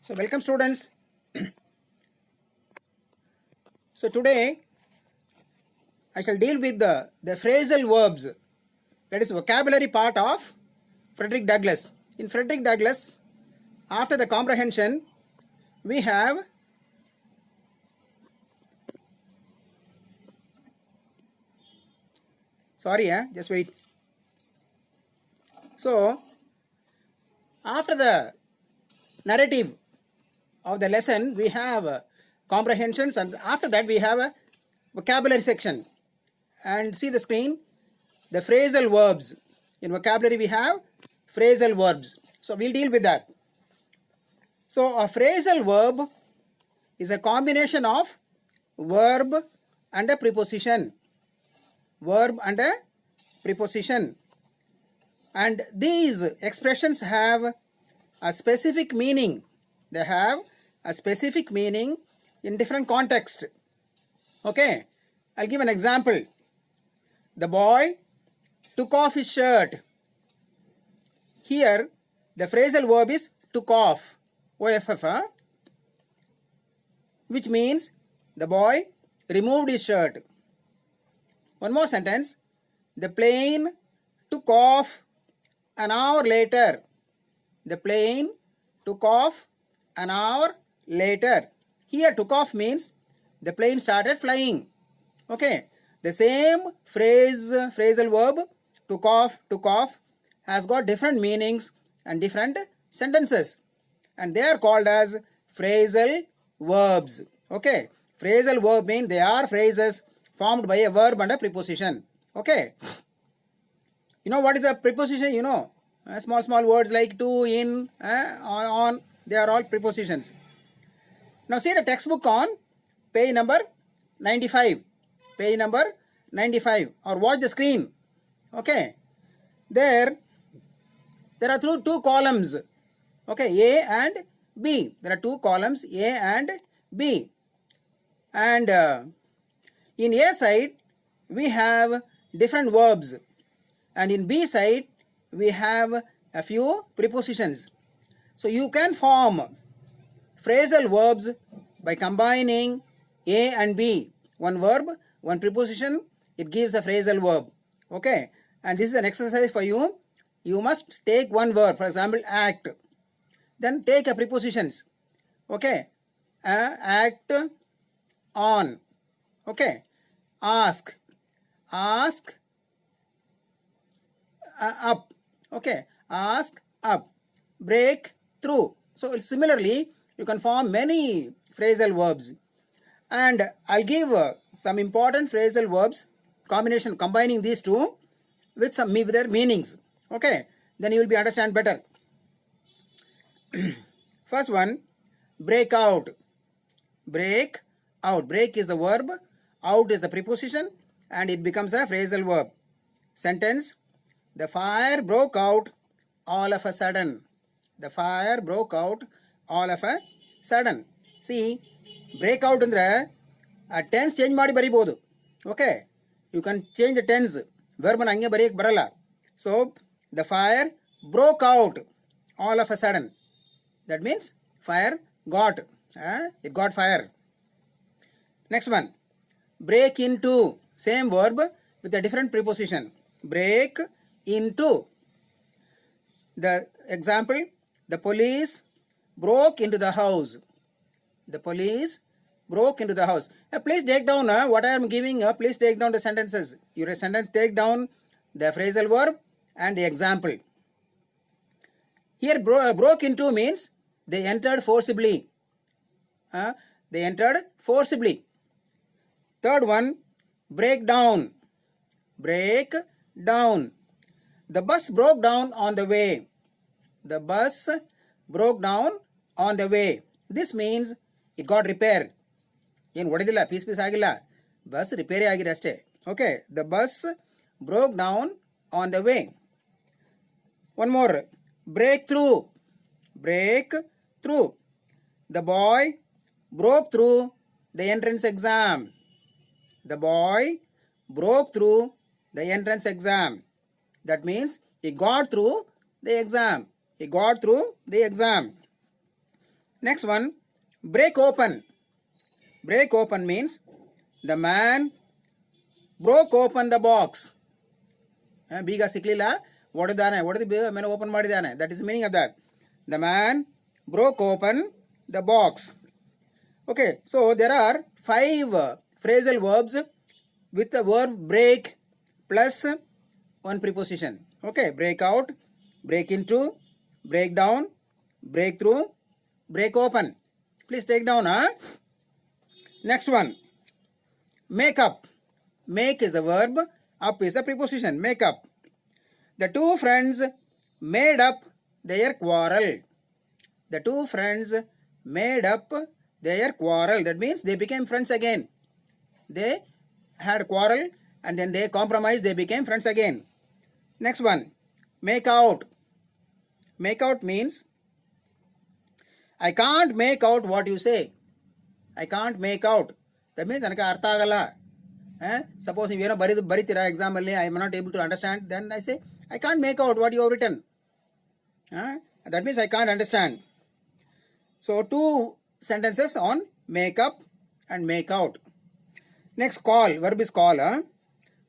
So welcome students. So today I shall deal with the phrasal verbs, that is vocabulary part of Frederick Douglass. In Frederick Douglass, after the comprehension, we have just wait. So after the narrative of the lesson, we have comprehensions, and after that we have a vocabulary section. And see the screen, the phrasal verbs. In vocabulary we have phrasal verbs. So we'll deal with that. So a phrasal verb is a combination of verb and a preposition. Verb and a preposition. And these expressions have a specific meaning. They have a specific meaning in different context. Okay, I'll give an example. The boy took off his shirt. Here, the phrasal verb is took off, OFF, which means the boy removed his shirt. One more sentence. The plane took off an hour later. The plane took off an hour later. Here took off means the plane started flying. Okay. The same phrasal verb took off has got different meanings and different sentences. And they are called as phrasal verbs. Okay. Phrasal verb means they are phrases formed by a verb and a preposition. Okay. You know what is a preposition? You know. Small words like to, in, on, they are all prepositions. Now see the textbook on page number 95. Page number 95, or watch the screen. Okay. There are two columns. Okay, A and B. There are two columns, A and B. And in A side, we have different verbs. And in B side, we have a few prepositions. So you can form phrasal verbs by combining A and B. One verb, one preposition, it gives a phrasal verb. Okay. And this is an exercise for you. You must take one verb, for example, act. Then take a prepositions. Okay. Act on. Okay. Ask. Ask up. Okay, ask up, break through. So similarly, you can form many phrasal verbs. And I'll give some important phrasal verbs, combination, combining these two with their meanings. Okay, then you will be understand better. First one, break out. Break out. Break is the verb, out is the preposition, and it becomes a phrasal verb. Sentence. The fire broke out all of a sudden. The fire broke out all of a sudden. See, break out andre a tense change ಮಾಡಿ ಬರಿಬಹುದು. Okay, you can change the tense. Verb ಅನ್ನು ಹಂಗೆ ಬರೆಯಕ್ಕೆ ಬರಲ್ಲ. So the fire broke out all of a sudden. That means fire got. It got fire. Next one, break into. Same verb with a different preposition. Break into. The example, the police broke into the house. The police broke into the house. Please take down what I am giving. Please take down the sentences. Your sentence, take down the phrasal verb and the example. Here broke into means they entered forcibly. They entered forcibly. Third one, break down. Break down. The bus broke down on the way. The bus broke down on the way. This means it got repaired. ಏನು ಹೊಡೆದಿಲ್ಲ, piece ಆಗಿಲ್ಲ, bus repair ಆಗಿದೆ ಅಷ್ಟೇ. Okay, the bus broke down on the way. One more, break through. Break through. The boy broke through the entrance exam. The boy broke through the entrance exam. That means he got through the exam. He got through the exam. Next one, break open. Break open means the man broke open the box. ಬೀಗ ಸಿಕ್ಕಲಿಲ್ಲ, ಒಡೆದು ಮೇಲೆ open ಮಾಡಿದ್ದಾನೆ. That is meaning of that. The man broke open the box. Okay, so there are 5 phrasal verbs with the verb break plus one preposition. Okay, break out, break into, break down, break through, break open. Please take down. Next one, make up. Make is the verb, up is the preposition. Make up. The two friends made up their quarrel. The two friends made up their quarrel. That means they became friends again. They had quarrel and then they compromised, they became friends again. Next one, make out. Make out means I can't make out what you say. I can't make out. That means ನನಗೆ ಅರ್ಥ ಆಗಲ್ಲ. Suppose ನೀವೇನೋ ಬರಿತೀರಾ ಎಕ್ಸಾಮಲ್ಲಿ, I am not able to understand, then I say I can't make out what you have written. That means I can't understand. So 2 sentences on make up and make out. Next, call. Verb is call.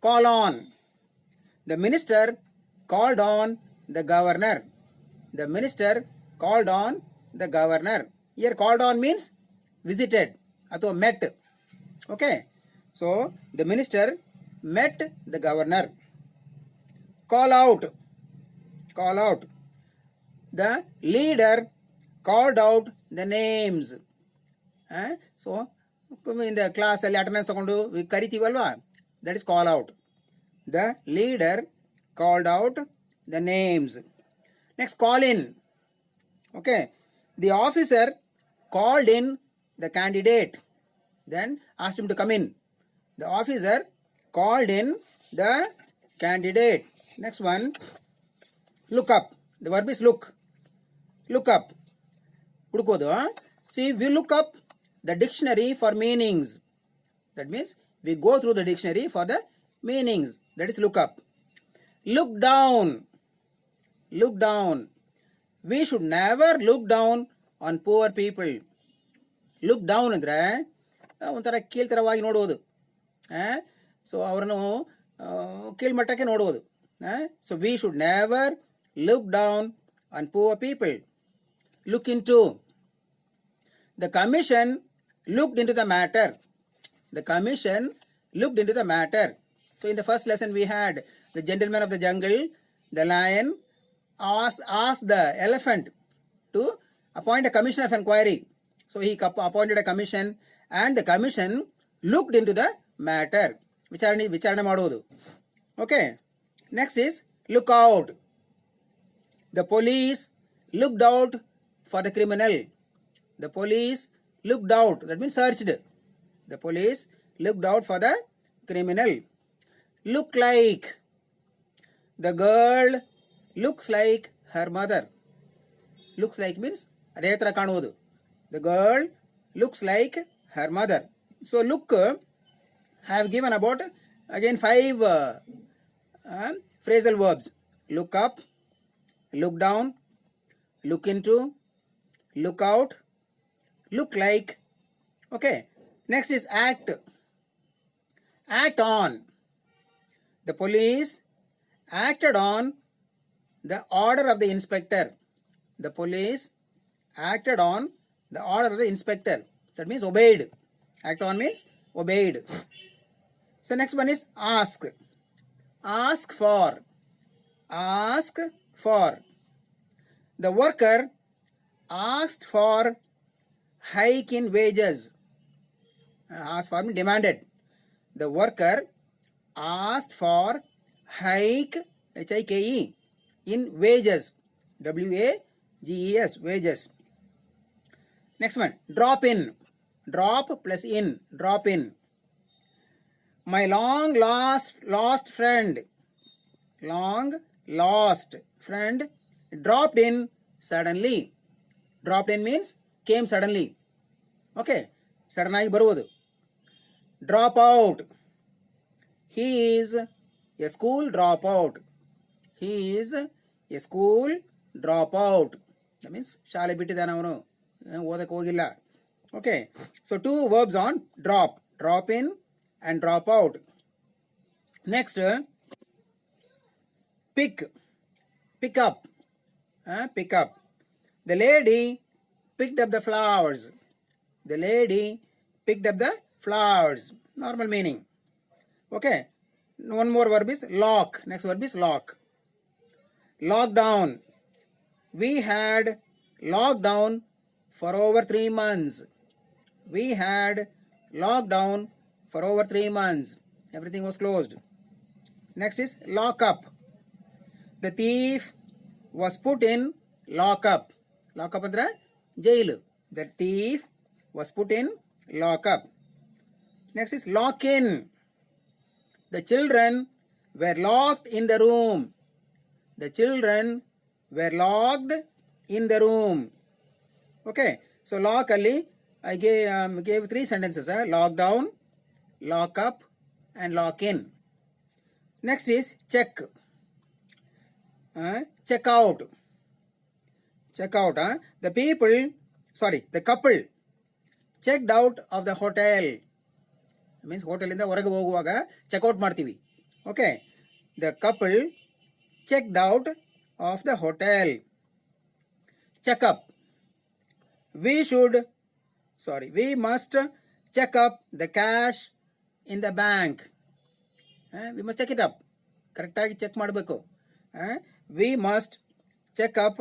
Call on. The minister called on the governor. The minister called on the governor. Here called on means visited ಅಥವಾ met. Okay, so the minister met the governor. Call out. Call out. The leader called out the names. So in the class ಅಲ್ಲಿ attendance ತಗೊಂಡು ಕರಿತೀವಲ್ವಾ, that is call out. The leader called out the names. Next, call in. Okay, the officer called in the candidate, then asked him to come in. The officer called in the candidate. Next one, look up. The verb is look. Look up. ಹುಡುಕೋದು. See, we look up the dictionary for meanings. That means we go through the dictionary for the meanings. That is look up. Look down. Look down. We should never look down on poor people. Look down ಅಂದರೆ ಒಂಥರ ಕೀಳ್ತರವಾಗಿ ನೋಡುವುದು. So ಅವರನ್ನು ಕೀಳ್ಮಟ್ಟಕ್ಕೆ ನೋಡುವುದು. So we should never look down on poor people. Look into. The commission looked into the matter. The commission looked into the matter. So in the first lesson we had the gentleman of the jungle, the lion asked the elephant to appoint a commission of inquiry. So he appointed a commission and the commission looked into the matter. ವಿಚಾರಣೆ ಮಾಡುವುದು. Okay. Next is look out. The police looked out for the criminal. The police looked out. That means searched. The police looked out for the criminal. Look like. The girl looks like her mother. Looks like means ಅದೇ ಥರ ಕಾಣುವುದು. The girl looks like her mother. So look, I have given about again 5 phrasal verbs. Look up, look down, look into, look out, look like. Okay, next is act. Act on. The police acted on the order of the inspector. The police acted on the order of the inspector. That means obeyed. Act on means obeyed. So next one is ask. Ask for. Ask for. The worker asked for hike in wages. Asked for means demanded. The worker asked for hike, H-I-K-E, in wages. W-A-G-E-S, wages. Next one, drop in. Drop plus in, drop in. My long lost friend dropped in suddenly. Dropped in means came suddenly. Okay, sudden ಆಗಿ ಬರುವುದು. Drop out. He is a school dropout. He is a school dropout. That means ಶಾಲೆ ಬಿಟ್ಟಿದ್ದಾನೆ ಅವನು. ಓದಕ್ಕೆ ಹೋಗಿಲ್ಲ. Okay, so two verbs on drop, drop in and drop out. Next pick, pick up, pick up. The lady picked up the flowers. The lady picked up the flowers. Normal meaning. Okay, one more verb is lock. Next verb is lock. Lockdown. We had lockdown for over 3 months. We had lockdown for over 3 months. Everything was closed. Next is lock up. The thief was put in lock up. Lock up andre jailu. The thief was put in lock up. Next is lock in. The children were locked in the room. The children were locked in the room. Okay, so lock alli I gave 3 sentences. Lock down, lock up and lock in. Next is check. Check out. Check out. The couple checked out of the hotel. Means hotel inda ಹೊರಗೆ ಹೋಗುವಾಗ check out ಮಾಡ್ತೀವಿ. Okay, the couple checked out of the hotel. Check up. We must check up the cash in the bank. We must check it up. ಕರೆಕ್ಟಾಗಿ check ಮಾಡಬೇಕು. We must check up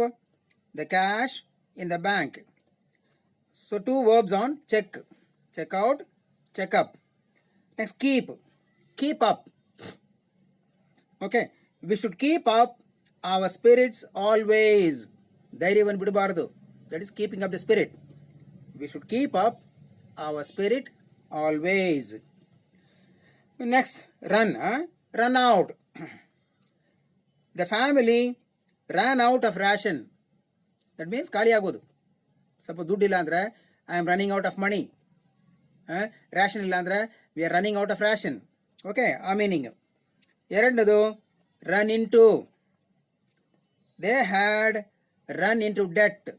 the cash in the bank. So 2 verbs on check. Check out, check up. Next keep. Keep up. Okay, we should keep up our spirits always. ಧೈರ್ಯವನ್ನು ಬಿಡಬಾರದು. That is keeping up the spirit. We should keep up our spirit always. Next, run. Run out. The family ran out of ration. That means ಖಾಲಿ ಆಗೋದು. Suppose ದುಡ್ಡಿಲ್ಲ ಅಂದರೆ I am running out of money. Ration ಇಲ್ಲ ಅಂದರೆ we are running out of ration. Okay, ಆ meaning. ಎರಡನೇದು run into. They had run into debt.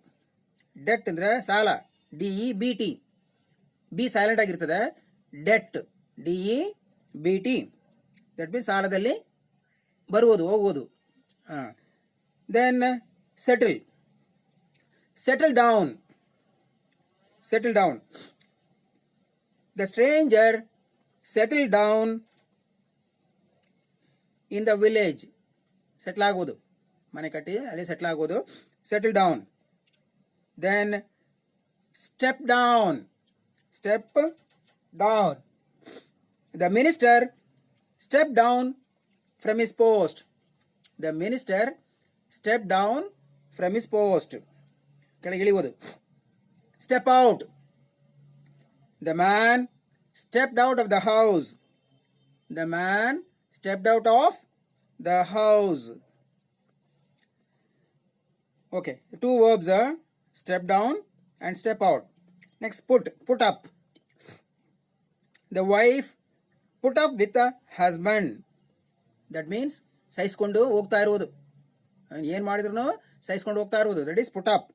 Debt ಅಂದರೆ ಸಾಲ, DEBT. ಬಿ ಸೈಲೆಂಟ್ ಆಗಿರ್ತದೆ. Debt, DEBT. ದಟ್ ಮೀನ್ಸ್ ಸಾಲದಲ್ಲಿ ಬರುವುದು, ಹೋಗುವುದು. Then settle. Settle down. Settle down. The stranger settled down in the village. Settle ಆಗೋದು, ಮನೆ ಕಟ್ಟಿ ಅಲ್ಲಿ ಸೆಟ್ಲ್ ಆಗೋದು. Settle down. Then step down. Step down. The minister stepped down from his post. The minister stepped down from his post. ಕೆಳಗಿಳಿಯುವುದು. Step out. The man stepped out of the house. The man stepped out of the house. Okay, 2 verbs are step down and step out. Next, put up. The wife put up with the husband. That means ಸಹಿಸ್ಕೊಂಡು ಹೋಗ್ತಾ ಇರುವುದು. ಏನು ಮಾಡಿದ್ರು ಸಹಿಸ್ಕೊಂಡು ಹೋಗ್ತಾ ಇರುವುದು. That is put up.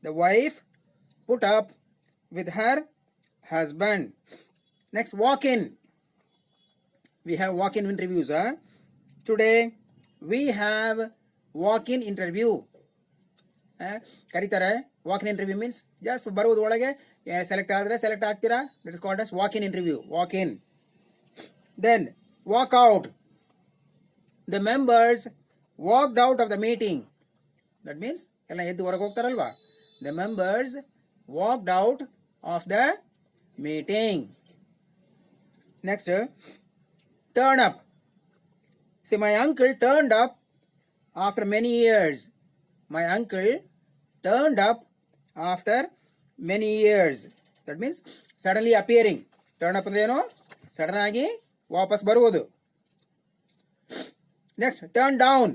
The wife put up with her husband. Next, walk in. We have walk in interviews. Today we have walk in interview. ಕರೀತಾರೆ. Walk in interview means just ಬರುವುದು ಒಳಗೆ, ಸೆಲೆಕ್ಟ್ ಆದರೆ select ಆಗ್ತೀರಾ. That is called as walk in interview. Walk in. Then walk out. The members walked out of the meeting. That means ಎಲ್ಲ ಎದ್ದು ಹೊರಗೆ ಹೋಗ್ತಾರಲ್ವಾ. The members walked out of the meeting. Next, turn up. See, my uncle turned up after many years. My uncle turned up after many years. That means suddenly appearing. Turn up ಅಂದ್ರೆ ಏನು? Sudden ಆಗಿ ವಾಪಸ್ ಬರುವುದು. Next, turn down.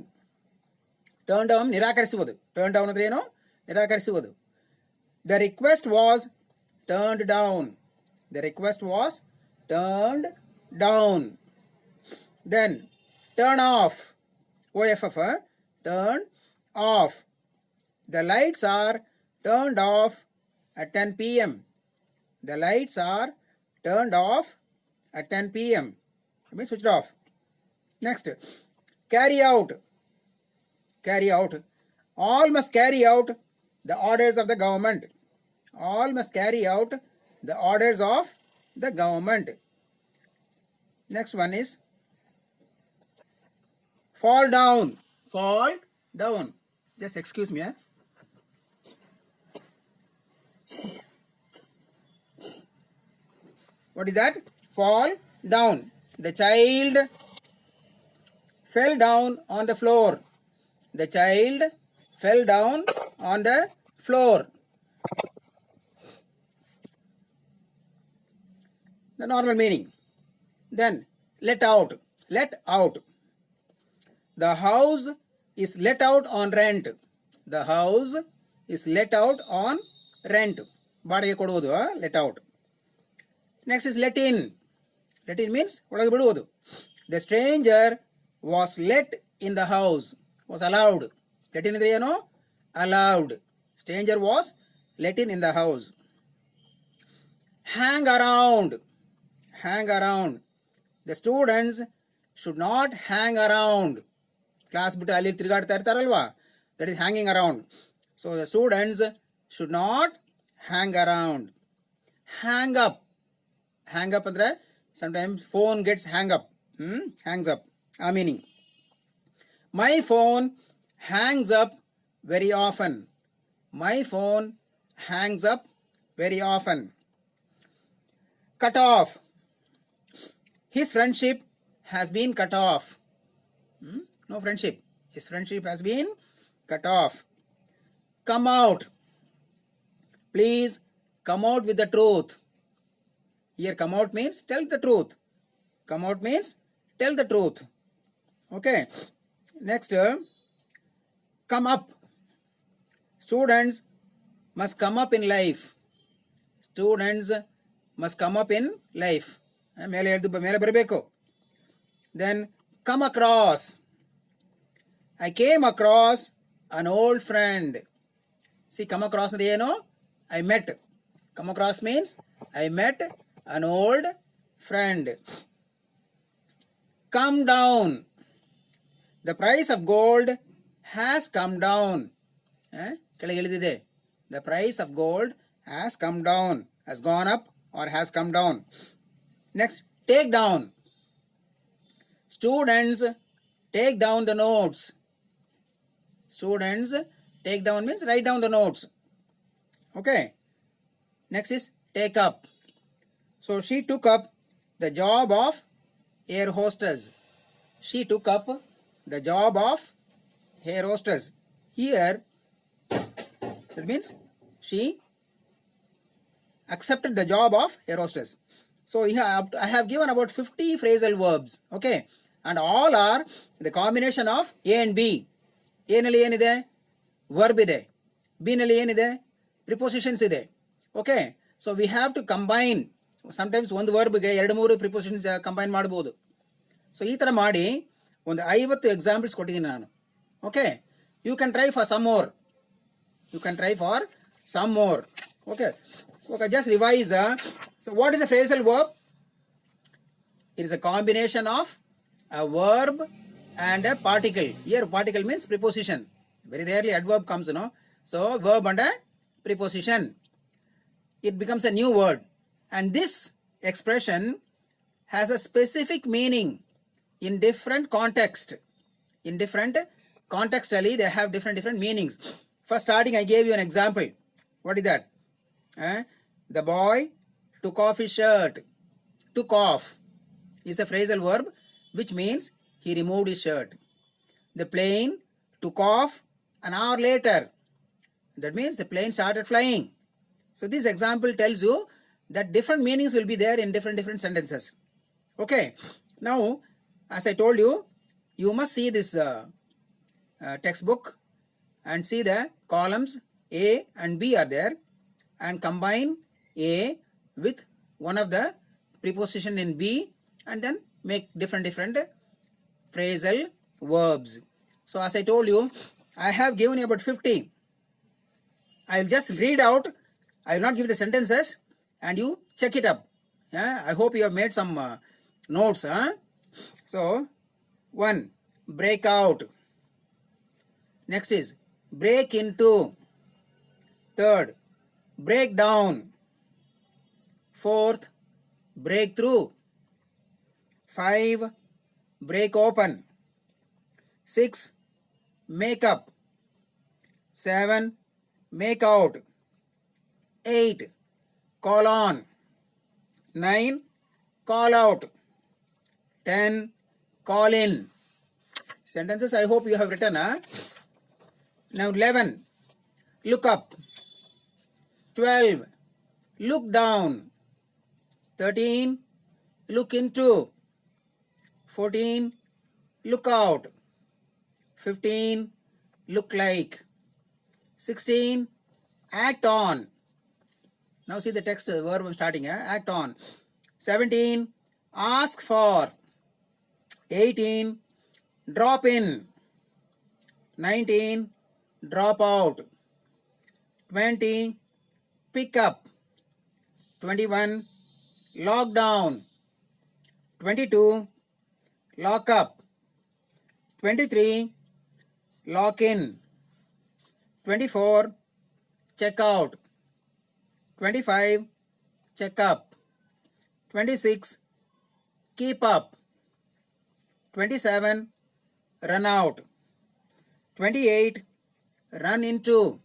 Turn down ನಿರಾಕರಿಸುವುದು. Turn down ಅಂದರೆ ಏನು? ನಿರಾಕರಿಸುವುದು. The request was turned down. The request was turned down. Then turn off. OFF. Turn off. The lights are turned off at 10 p.m. The lights are turned off at 10 p.m. It means switched off. Next, carry out. Carry out. All must carry out the orders of the government. All must carry out the orders of the government. Next one is fall down. Fall down. Just excuse me. What is that? Fall down. The child fell down on the floor. The child fell down on the floor. The normal meaning. Then let out. Let out. The house is let out on rent. The house is let out on rent. ಬಾಡಿಗೆ ಕೊಡುವುದು let out. Next is let in. Let in means ಒಳಗೆ ಬಿಡುವುದು. The stranger was let in the house. Was allowed. Let in ಅಂದ್ರೆ ಏನು? Allowed. Stranger was let in the house. Hang around. Hang around. The students should not hang around. Class ಬಿಟ್ಟು ಅಲ್ಲಿ ತಿರುಗಾಡ್ತಾ ಇರ್ತಾರಲ್ವಾ? That is hanging around. So the students should not hang around. Hang up. Hang up ಅಂದ್ರೆ sometimes phone gets hang up. Hangs up. ಆ meaning. My phone hangs up very often. My phone hangs up very often. Cut off. His friendship has been cut off. No friendship. His friendship has been cut off. Come out. Please come out with the truth. Here come out means tell the truth. Come out means tell the truth. Okay. Next, come up. Students must come up in life. Students must come up in life. ಮೇಲೆ ಬರಬೇಕು. Then come across. I came across an old friend. See, come across ಅಂದ್ರೆ ಏನು? I met. Come across means I met an old friend. Come down. The price of gold has come down. ಕೆಳಗೆ ಇಳಿದಿದೆ. The price of gold has come down. Has gone up or has come down. Next, take down. Students take down the notes. Students take down means write down the notes. Okay. Next is take up. So she took up the job of air hostess. She took up the job of air hostess. Here, that means she accepted the job of air hostess. So I have given about 50 phrasal verbs. Okay. And all are the combination of A and B. A ನಲ್ಲಿ ಏನಿದೆ? Verb ಇದೆ. B ನಲ್ಲಿ ಏನಿದೆ? Prepositions ಇದೆ. Okay. So we have to combine. Sometimes ಒಂದು ವರ್ಬ್ಗೆ 2-3 prepositions combine ಮಾಡ್ಬೋದು. So ಈ ಥರ ಮಾಡಿ ಒಂದು 50 ಎಕ್ಸಾಂಪಲ್ಸ್ ಕೊಟ್ಟಿದ್ದೀನಿ ನಾನು. Okay. You can try for some more. You can try for some more. Okay. Okay, just revise. So what is a phrasal verb? It is a combination of a verb and a particle. Here particle means preposition. Very rarely adverb comes, you know. So verb and a preposition. It becomes a new word. And this expression has a specific meaning in different context. In different contextually they have different meanings. First starting I gave you an example. What is that? The boy took off his shirt. Took off is a phrasal verb which means he removed his shirt. The plane took off an hour later. That means the plane started flying. So this example tells you that different meanings will be there in different sentences. Okay. Now, as I told you, you must see this textbook and see the columns A and B are there, and combine A with one of the preposition in B and then make different phrasal verbs. So as I told you, I have given you about 50. I will just read out I will not give the sentences and you check it up. Yeah? I hope you have made some notes. So, 1. Break out. Next is break into. Third, break down. Fourth, break through. 5. Break open. 6. Make up. 7. Make out. 8. Call on. 9. Call out. 10. Call in. Sentences I hope you have written. Now 11. Look up. 12. Look down. 13. Look into. 14. Look out. 15. Look like. 16. Act on. Now see the text verb starting. Act on. 17. Ask for. 18. Drop in. 19. Drop out. 20. Pick up. 21. Lock down. 22. Lock up. 23. Lock in. 24. Check out. 25. Check up. 26. Keep up. 27. Run out. 28. Run into.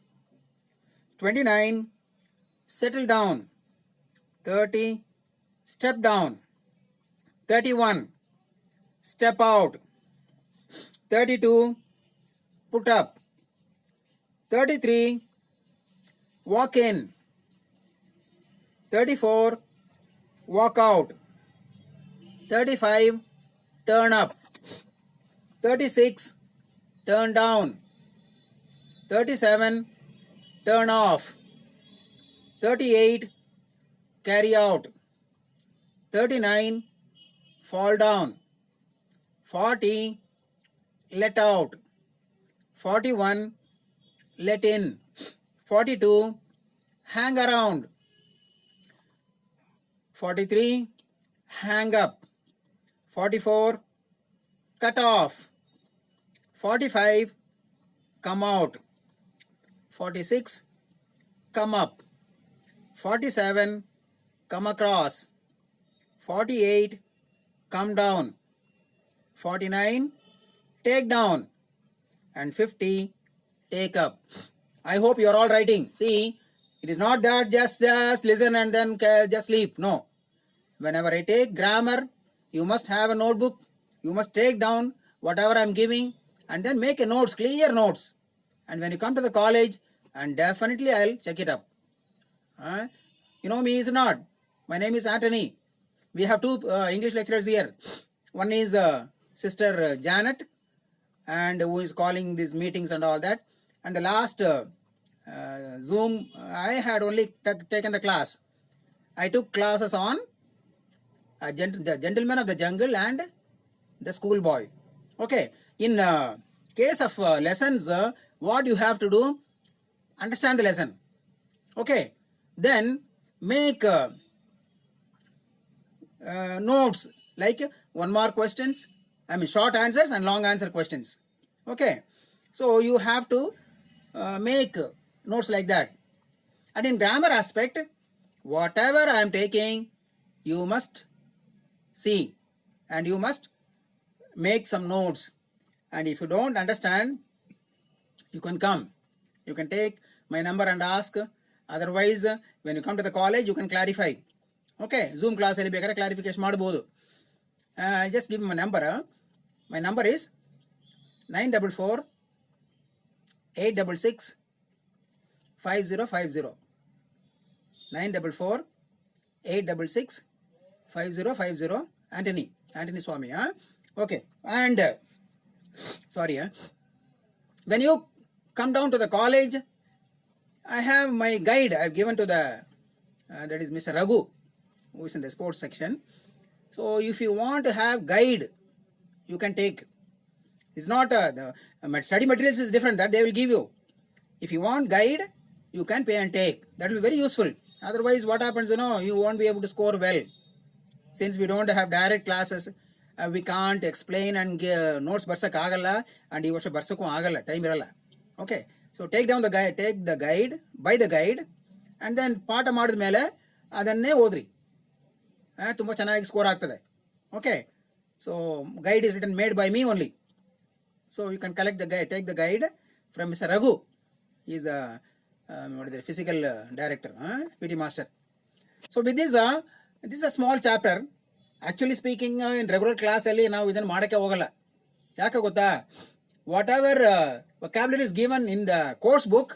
29. Settle down. 30. Step down. 31. Step out. 32. Put up. 33. Walk in. 34. Walk out. 35. Turn up. 36. Turn down. 37. Turn off. 38. Carry out. 39. Fall down. 40. Let out. 41. Let in. 42. Hang around. 43. Hang up. 44. Cut off. 45. Come out. 46. Come up. 47. Come across. 48. Come down. 49. Take down. And 50. Take up. I hope you are all writing. See, it is not that just listen and then just sleep. No. Whenever I take grammar, you must have a notebook. You must take down whatever I am giving and then make a notes, clear notes. And when you come to the college, and definitely I'll check it up. You know me is not. My name is Anthony. We have two English lecturers here. One is Sister Janet, and who is calling these meetings and all that. And the last Zoom, I had only taken the class. I took classes on the Gentleman of the Jungle and the Schoolboy. Okay. In case of lessons, what you have to do? Understand the lesson. Okay. Then make notes like 1 mark questions. Short answers and long answer questions. Okay. So you have to make notes like that. And in grammar aspect, whatever I am taking, you must see and you must make some notes. And if you don't understand, you can come. You can take my number and ask. Otherwise, when you come to the college, you can clarify. Okay, Zoom class alli bekare clarification ಮಾಡಬಹುದು. I'll just give my number. My number is 944 866 5050. 944 866 5050. Anthony Swami. Okay, and sorry. When you come down to the college, I have my guide. I have given to the that is Mr. Raghu, who is in the sports section. So if you want to have guide, you can take. It's not the study materials is different, that they will give you. If you want guide, you can pay and take. That will be very useful. Otherwise, what happens, you won't be able to score well. Since we don't have direct classes, we can't explain and notes ಬರ್ಸಕ್ಕೆ ಆಗಲ್ಲ, and ಈ ವರ್ಷ ಬರ್ಸಕ್ಕೂ ಆಗಲ್ಲ, time ಇರಲ್ಲ. Okay, so take the guide, buy the guide, and then ಪಾಠ ಮಾಡಿದ ಮೇಲೆ ಅದನ್ನೇ ಓದ್ರಿ, ತುಂಬ ಚೆನ್ನಾಗಿ ಸ್ಕೋರ್ ಆಗ್ತದೆ. Okay, so guide is written made by me only. So you can collect the guide, take the guide from Mr. Raghu. He is the physical director, PT master. So with this is a small chapter. Actually speaking, in regular class ಅಲ್ಲಿ ನಾವು ಇದನ್ನು ಮಾಡೋಕ್ಕೆ ಹೋಗಲ್ಲ. ಯಾಕೆ ಗೊತ್ತಾ? Whatever vocabulary is given in the course book,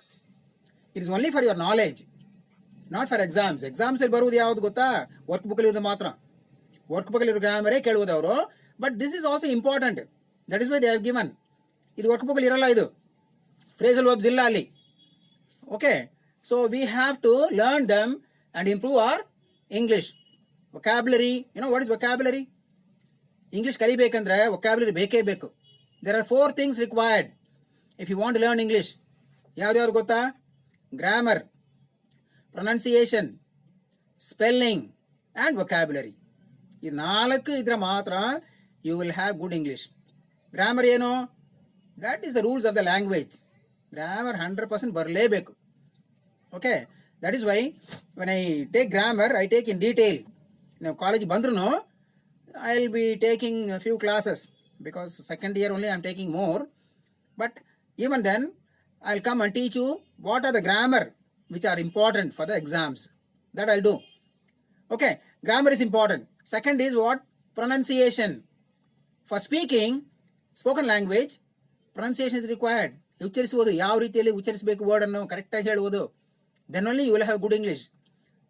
it is only for your knowledge, not for exams. Exams ಅಲ್ಲಿ ಬರುವುದು ಯಾವುದು ಗೊತ್ತಾ? ವರ್ಕ್ ಬುಕ್ಕಲ್ಲಿ ಇರೋದು ಮಾತ್ರ. ವರ್ಕ್ ಬುಕ್ಕಲ್ಲಿ ಇರೋ ಗ್ರಾಮರೇ ಕೇಳುವುದು ಅವರು. But this is also important. That is why they have given. ಇದು ವರ್ಕ್ ಬುಕ್ಕಲ್ಲಿ ಇರಲ್ಲ, ಇದು ಫ್ರೇಸಲ್ ವರ್ಬ್ಸ್ ಇಲ್ಲ ಅಲ್ಲಿ. Okay, so we have to learn them and improve our English. Vocabulary, what is vocabulary? English ಕಲಿಬೇಕಂದ್ರೆ vocabulary ಬೇಕೇ ಬೇಕು. There are 4 things required if you want to learn English. ಯಾವ್ದು ಗೊತ್ತಾ? Grammar, pronunciation, spelling and vocabulary. ಈ 4 ಇದ್ರೆ ಮಾತ್ರ you will have good English. Grammar ಏನು? That is the rules of the language. Grammar 100% ಬರಲೇಬೇಕು. Okay, that is why when I take grammar, I take in detail. Now college bandruno, I will be taking a few classes because second year only I am taking more. But even then, I will come and teach you what are the grammar which are important for the exams. That I will do. Okay, grammar is important. Second is what? Pronunciation. For speaking, spoken language, pronunciation is required. ಉಚ್ಚರಿಸುವುದು, ಯಾವ ರೀತಿಯಲ್ಲಿ ಉಚ್ಚರಿಸಬೇಕು ವರ್ಡನ್ನು ಕರೆಕ್ಟಾಗಿ ಹೇಳುವುದು. Then only you will have good English.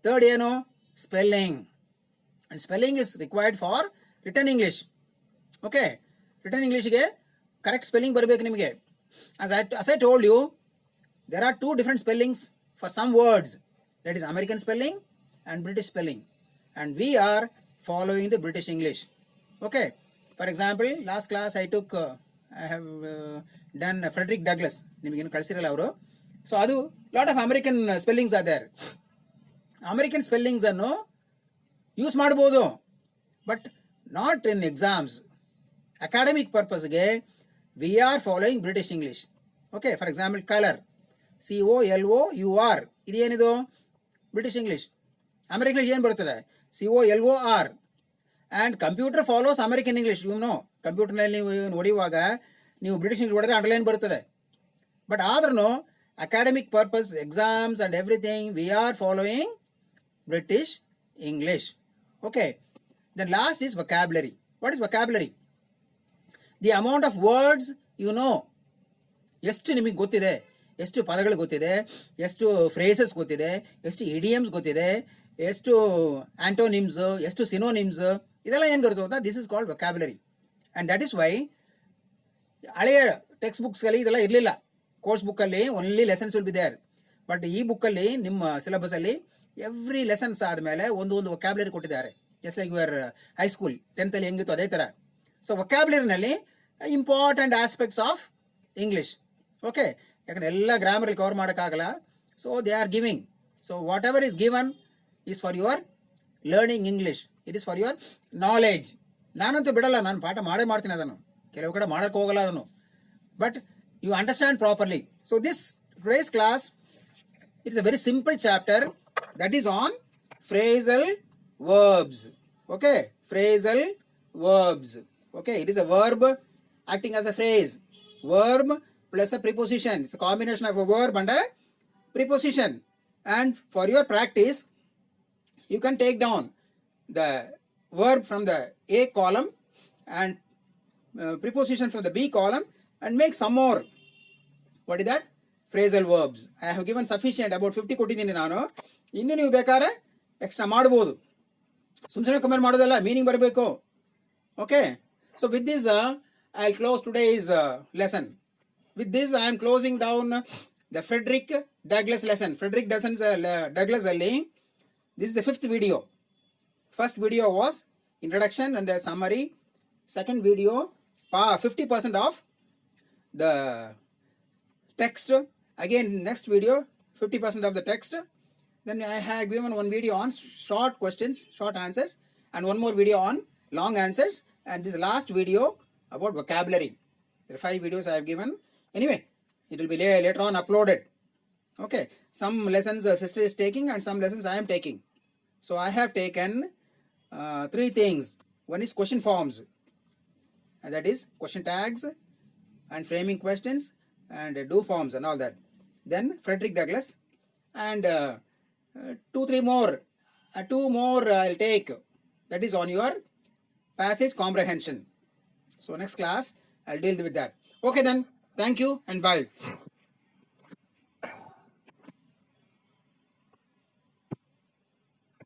Third ಏನು? Spelling. And spelling is required for written English. Okay, written Englishಗೆ correct spelling ಬರಬೇಕು ನಿಮಗೆ. As I told you, there are 2 different spellings for some words. That is American spelling and British spelling. And we are following the British English. Okay, for example, last class I have done Frederick Douglass. ನಿಮಗೇನು ಕಳಿಸಿರಲ್ಲ ಅವರು. So ಅದು lot of American spellings are there. American spellings ಅನ್ನು use ಮಾಡ್ಬೋದು, but not in exams. Academic ಪರ್ಪಸ್ಗೆ we are following British English. Okay, for example colour, COLOUR, ಇದೇನಿದು? British English. American ಏನು ಬರ್ತದೆ? COLOR. And computer follows American English. ಕಂಪ್ಯೂಟರ್ನಲ್ಲಿ ನೀವು ಹೊಡೆಯುವಾಗ ನೀವು ಬ್ರಿಟಿಷ್ ಇಂಗ್ಲೀಷ್ ಹೊಡೆದ್ರೆ ಅಂಡರ್ಲೈನ್ ಬರ್ತದೆ. ಬಟ್ ಆದ್ರೂ academic purpose, exams and everything, we are following British English. Okay, then last is vocabulary. What is vocabulary? The amount of words you know. ಎಷ್ಟು ನಿಮಗೆ ಗೊತ್ತಿದೆ, ಎಷ್ಟು ಪದಗಳು ಗೊತ್ತಿದೆ, ಎಷ್ಟು ಫ್ರೇಸಸ್ ಗೊತ್ತಿದೆ, ಎಷ್ಟು ಇಡಿಯಮ್ಸ್ ಗೊತ್ತಿದೆ, ಎಷ್ಟು ಆಂಟೋನಿಮ್ಸ್, ಎಷ್ಟು ಸಿನೋನಿಮ್ಸ್, ಇದೆಲ್ಲ ಏನು ಗೊತ್ತಾ? This is called vocabulary. And that is why ಹಳೆಯ ಟೆಕ್ಸ್ಟ್ ಬುಕ್ಸ್ಗಳಲ್ಲಿ ಇದೆಲ್ಲ ಇರಲಿಲ್ಲ. ಕೋರ್ಸ್ ಬುಕ್ಕಲ್ಲಿ only lessons will be there. But ಈ ಬುಕ್ಕಲ್ಲಿ ನಿಮ್ಮ ಸಿಲೆಬಸಲ್ಲಿ ಎವ್ರಿ ಲೆಸನ್ಸ್ ಆದಮೇಲೆ ಒಂದು ವೊಕ್ಯಾಬ್ಯುಲರಿ ಕೊಟ್ಟಿದ್ದಾರೆ. Just like your high school 10th ಅಲ್ಲಿ ಹೆಂಗಿತ್ತು ಅದೇ ಥರ. ಸೊ ವೊಕ್ಯಾಬ್ಯುಲರಿನಲ್ಲಿ important aspects of English. Okay, ಯಾಕಂದರೆ ಎಲ್ಲ ಗ್ರಾಮರಲ್ಲಿ ಕವರ್ ಮಾಡೋಕ್ಕಾಗಲ್ಲ. So they are giving. So whatever is given is for your learning English. It is for your knowledge. ನಾನಂತೂ ಬಿಡಲ್ಲ, ನಾನು ಪಾಠ ಮಾಡೇ ಮಾಡ್ತೀನಿ ಅದನ್ನು. ಕೆಲವು ಕಡೆ ಮಾಡೋಕ್ಕೆ ಹೋಗಲ್ಲ ಅದನ್ನು. But you understand properly. So this today's class, it is a very simple chapter that is on phrasal verbs. Okay, phrasal verbs. Okay, it is a verb acting as a phrase. Verb plus a preposition. It's a combination of a verb and a preposition. And for your practice, you can take down the verb from the A column and preposition from the B column and make some more. What is that? Phrasal verbs. I have given sufficient, about 50 ಕೊಟ್ಟಿದ್ದೀನಿ ನಾನು. ಇನ್ನು ನೀವು ಬೇಕಾದ್ರೆ extra ಮಾಡ್ಬೋದು. ಸುಮ್ಮನೆ comment ಮಾಡೋದಲ್ಲ, meaning ಬರಬೇಕು. Okay, so with this I will close today's lesson. With this I am closing down the Frederick Douglass lesson. Frederick Douglass ಅಲ್ಲಿ this is the 5th video. First video was introduction and a summary. Second video, 50% of the text. Again, next video 50% of the text. Then I have given one video on short questions, short answers, and one more video on long answers, and this last video about vocabulary. There are 5 videos I have given. Anyway, it will be later on uploaded. Okay, some lessons sister is taking and some lessons I am taking. So I have taken 3 things. One is question forms, and that is question tags and framing questions and do forms and all that. Then Frederick Douglass, and 2 more I'll take, that is on your passage comprehension. So next class I'll deal with that. Okay then, thank you and bye.